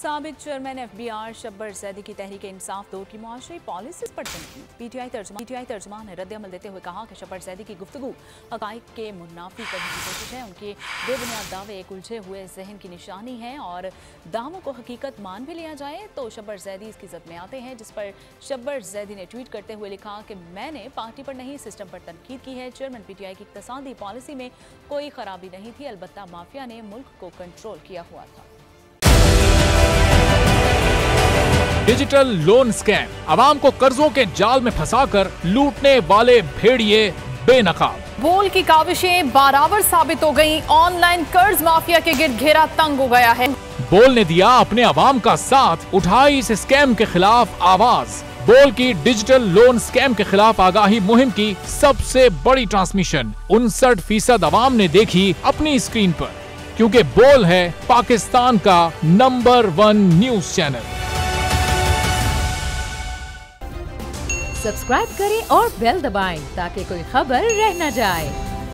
साबिक chairman FBR Shabbar Zaidi की तहरीक इंसाफ दौर की मुआशरी पॉलिसीज पर तनकीद। PTI तर्जुमान ने रद्द-ए-अमल देते हुए कहा कि शब्बर जैदी की गुफ्तगू हकाइक के मुनाफी करने की कोशिश है। उनके बेबुनियाद दावे एक उलझे हुए जहन की निशानी है और दावों को हकीकत मान भी लिया जाए तो शब्बर जैदी इसकी जद में आते हैं, जिस पर शब्बर जैदी ने ट्वीट करते हुए लिखा कि मैंने पार्टी पर नहीं सिस्टम पर तनकीद की है। चेयरमैन PTI की इक्तसादी पॉलिसी में कोई खराबी नहीं थी, अलबत्ता माफिया ने मुल्क को कंट्रोल किया हुआ था। डिजिटल लोन स्कैम, आवाम को कर्जों के जाल में फंसाकर लूटने वाले भेड़िए बेनकाब। बोल की काविशें बारावर साबित हो गईं, ऑनलाइन कर्ज माफिया के गिर्द घेरा तंग हो गया है। बोल ने दिया अपने आवाम का साथ, उठाई इस स्कैम के खिलाफ आवाज। बोल की डिजिटल लोन स्कैम के खिलाफ आगाही मुहिम की सबसे बड़ी ट्रांसमिशन 59% आवाम ने देखी अपनी स्क्रीन पर, क्योंकि बोल है पाकिस्तान का नंबर 1 न्यूज चैनल। सब्सक्राइब करें और बेल दबाएं ताकि कोई खबर रह न जाए।